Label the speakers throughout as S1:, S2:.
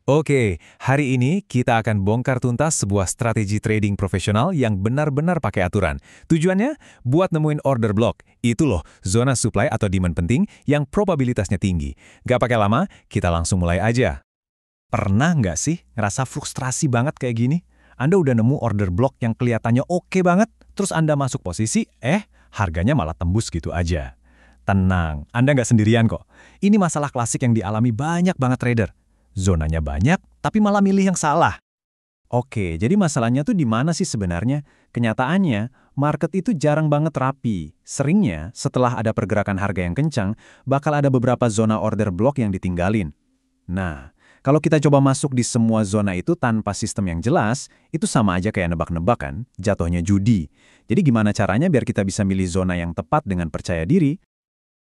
S1: Oke, hari ini kita akan bongkar tuntas sebuah strategi trading profesional yang benar-benar pakai aturan. Tujuannya, buat nemuin order block. Itu loh, zona supply atau demand penting yang probabilitasnya tinggi. Gak pakai lama, kita langsung mulai aja. Pernah nggak sih ngerasa frustrasi banget kayak gini? Anda udah nemu order block yang kelihatannya oke banget, terus Anda masuk posisi, harganya malah tembus gitu aja. Tenang, Anda nggak sendirian kok. Ini masalah klasik yang dialami banyak banget trader. Zonanya banyak, tapi malah milih yang salah. Oke, jadi masalahnya tuh di mana sih sebenarnya? Kenyataannya, market itu jarang banget rapi. Seringnya, setelah ada pergerakan harga yang kencang, bakal ada beberapa zona order block yang ditinggalin. Nah, kalau kita coba masuk di semua zona itu tanpa sistem yang jelas, itu sama aja kayak nebak-nebak kan, jatuhnya judi. Jadi gimana caranya biar kita bisa milih zona yang tepat dengan percaya diri?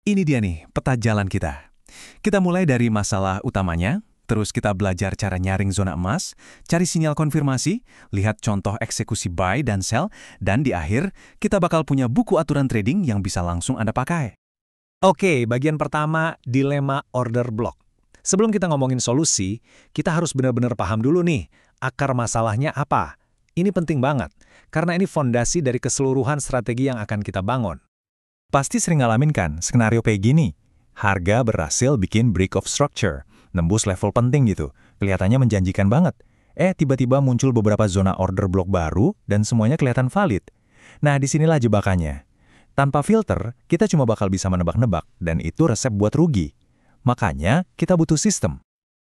S1: Ini dia nih, peta jalan kita. Kita mulai dari masalah utamanya, terus kita belajar cara nyaring zona emas, cari sinyal konfirmasi, lihat contoh eksekusi buy dan sell, dan di akhir, kita bakal punya buku aturan trading yang bisa langsung Anda pakai. Oke, bagian pertama, dilema order block. Sebelum kita ngomongin solusi, kita harus benar-benar paham dulu nih, akar masalahnya apa. Ini penting banget, karena ini fondasi dari keseluruhan strategi yang akan kita bangun. Pasti sering ngalamin kan, skenario kayak gini. Harga berhasil bikin break of structure, nembus level penting gitu. Kelihatannya menjanjikan banget. Tiba-tiba muncul beberapa zona order block baru dan semuanya kelihatan valid. Nah, disinilah jebakannya. Tanpa filter, kita cuma bakal bisa menebak-nebak, dan itu resep buat rugi. Makanya, kita butuh sistem.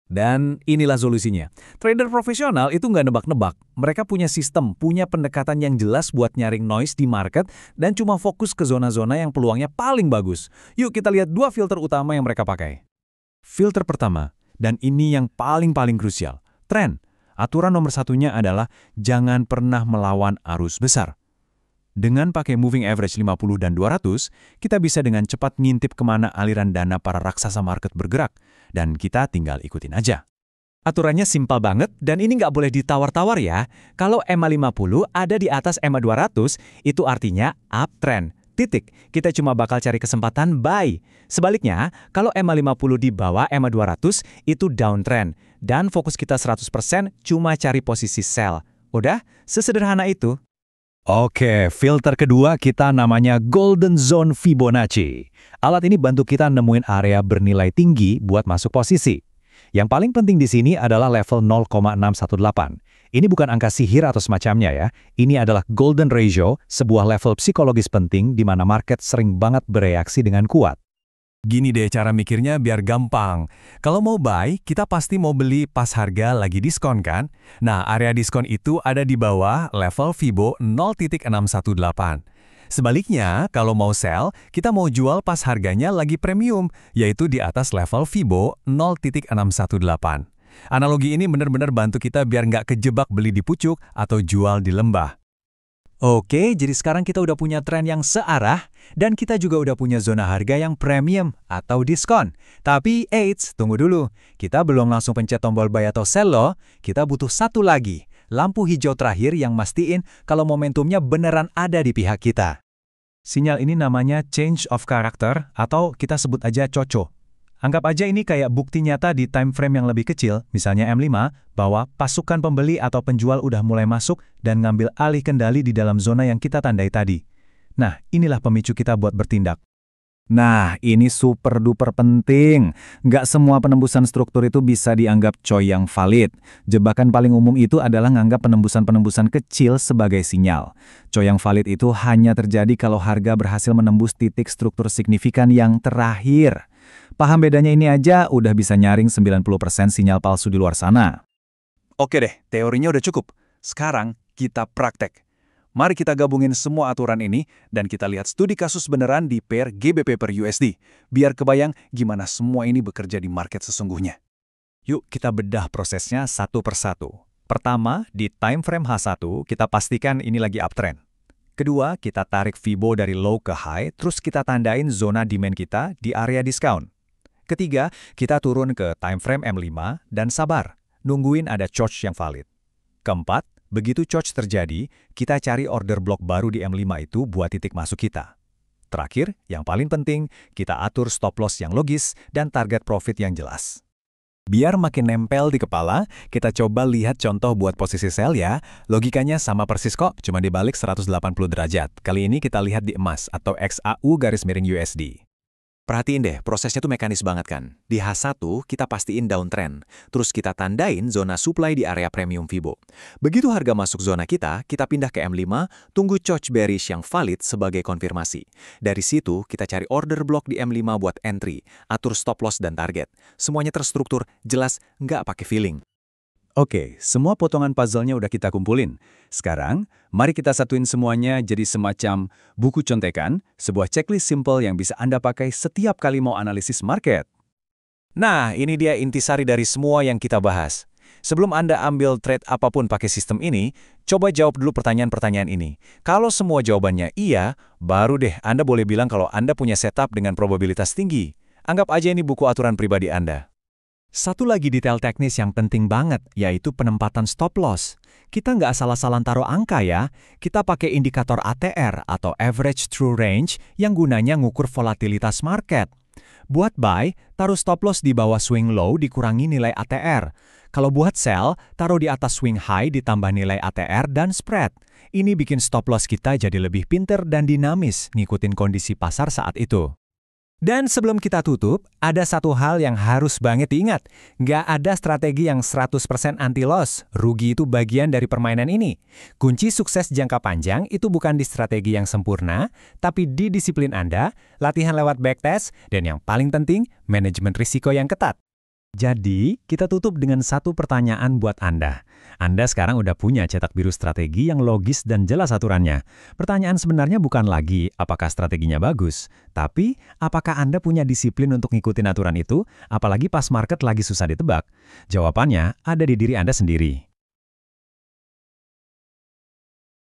S1: Dan inilah solusinya. Trader profesional itu nggak nebak-nebak. Mereka punya sistem, punya pendekatan yang jelas buat nyaring noise di market, dan cuma fokus ke zona-zona yang peluangnya paling bagus. Yuk kita lihat dua filter utama yang mereka pakai. Filter pertama, dan ini yang paling krusial, tren. Aturan nomor satunya adalah jangan pernah melawan arus besar. Dengan pakai moving average 50 dan 200, kita bisa dengan cepat ngintip kemana aliran dana para raksasa market bergerak, dan kita tinggal ikutin aja. Aturannya simpel banget, dan ini nggak boleh ditawar-tawar ya. Kalau EMA 50 ada di atas EMA 200, itu artinya uptrend. Titik, kita cuma bakal cari kesempatan buy. Sebaliknya, kalau EMA 50 di bawah EMA 200, itu downtrend. Dan fokus kita 100% cuma cari posisi sell. Udah, sesederhana itu. Oke, filter kedua kita namanya Golden Zone Fibonacci. Alat ini bantu kita nemuin area bernilai tinggi buat masuk posisi. Yang paling penting di sini adalah level 0,618. Ini bukan angka sihir atau semacamnya ya. Ini adalah golden ratio, sebuah level psikologis penting di mana market sering banget bereaksi dengan kuat. Gini deh cara mikirnya biar gampang. Kalau mau buy, kita pasti mau beli pas harga lagi diskon kan? Nah, area diskon itu ada di bawah level Fibo 0,618. Sebaliknya, kalau mau sell, kita mau jual pas harganya lagi premium, yaitu di atas level Fibo 0,618. Analogi ini benar-benar bantu kita biar nggak kejebak beli di pucuk atau jual di lembah. Oke, jadi sekarang kita udah punya tren yang searah, dan kita juga udah punya zona harga yang premium atau diskon. Tapi, tunggu dulu. Kita belum langsung pencet tombol buy atau sell loh. Kita butuh satu lagi, lampu hijau terakhir yang mastiin kalau momentumnya beneran ada di pihak kita. Sinyal ini namanya change of character, atau kita sebut aja COCO. Anggap aja ini kayak bukti nyata di time frame yang lebih kecil, misalnya M5, bahwa pasukan pembeli atau penjual udah mulai masuk dan ngambil alih kendali di dalam zona yang kita tandai tadi. Nah, inilah pemicu kita buat bertindak. Nah, ini super duper penting. Nggak semua penembusan struktur itu bisa dianggap coy yang valid. Jebakan paling umum itu adalah nganggap penembusan-penembusan kecil sebagai sinyal. Coy yang valid itu hanya terjadi kalau harga berhasil menembus titik struktur signifikan yang terakhir. Paham bedanya ini aja udah bisa nyaring 90% sinyal palsu di luar sana. Oke deh, teorinya udah cukup. Sekarang kita praktek. Mari kita gabungin semua aturan ini dan kita lihat studi kasus beneran di pair GBP per USD. Biar kebayang gimana semua ini bekerja di market sesungguhnya. Yuk kita bedah prosesnya satu persatu. Pertama, di time frame H1 kita pastikan ini lagi uptrend. Kedua, kita tarik Fibo dari low ke high, terus kita tandain zona demand kita di area discount. Ketiga, kita turun ke time frame M5 dan sabar, nungguin ada charge yang valid. Keempat, begitu charge terjadi, kita cari order block baru di M5 itu buat titik masuk kita. Terakhir, yang paling penting, kita atur stop loss yang logis dan target profit yang jelas. Biar makin nempel di kepala, kita coba lihat contoh buat posisi sell ya. Logikanya sama persis kok, cuma dibalik 180 derajat. Kali ini kita lihat di emas atau XAU garis miring USD. Perhatiin deh, prosesnya tuh mekanis banget kan. Di H1, kita pastiin downtrend. Terus kita tandain zona supply di area premium Fibo. Begitu harga masuk zona kita pindah ke M5, tunggu choice bearish yang valid sebagai konfirmasi. Dari situ, kita cari order block di M5 buat entry, atur stop loss dan target. Semuanya terstruktur, jelas, nggak pakai feeling. Oke, semua potongan puzzle-nya udah kita kumpulin. Sekarang, mari kita satuin semuanya jadi semacam buku contekan, sebuah checklist simple yang bisa Anda pakai setiap kali mau analisis market. Nah, ini dia intisari dari semua yang kita bahas. Sebelum Anda ambil trade apapun pakai sistem ini, coba jawab dulu pertanyaan-pertanyaan ini. Kalau semua jawabannya iya, baru deh Anda boleh bilang kalau Anda punya setup dengan probabilitas tinggi. Anggap aja ini buku aturan pribadi Anda. Satu lagi detail teknis yang penting banget, yaitu penempatan stop loss. Kita nggak asal-asalan taruh angka ya, kita pakai indikator ATR atau Average True Range yang gunanya ngukur volatilitas market. Buat buy, taruh stop loss di bawah swing low dikurangi nilai ATR. Kalau buat sell, taruh di atas swing high ditambah nilai ATR dan spread. Ini bikin stop loss kita jadi lebih pinter dan dinamis ngikutin kondisi pasar saat itu. Dan sebelum kita tutup, ada satu hal yang harus banget diingat. Nggak ada strategi yang 100% anti-loss. Rugi itu bagian dari permainan ini. Kunci sukses jangka panjang itu bukan di strategi yang sempurna, tapi di disiplin Anda, latihan lewat backtest, dan yang paling penting, manajemen risiko yang ketat. Jadi, kita tutup dengan satu pertanyaan buat Anda. Anda sekarang udah punya cetak biru strategi yang logis dan jelas aturannya. Pertanyaan sebenarnya bukan lagi apakah strateginya bagus, tapi apakah Anda punya disiplin untuk ngikutin aturan itu, apalagi pas market lagi susah ditebak? Jawabannya ada di diri Anda sendiri.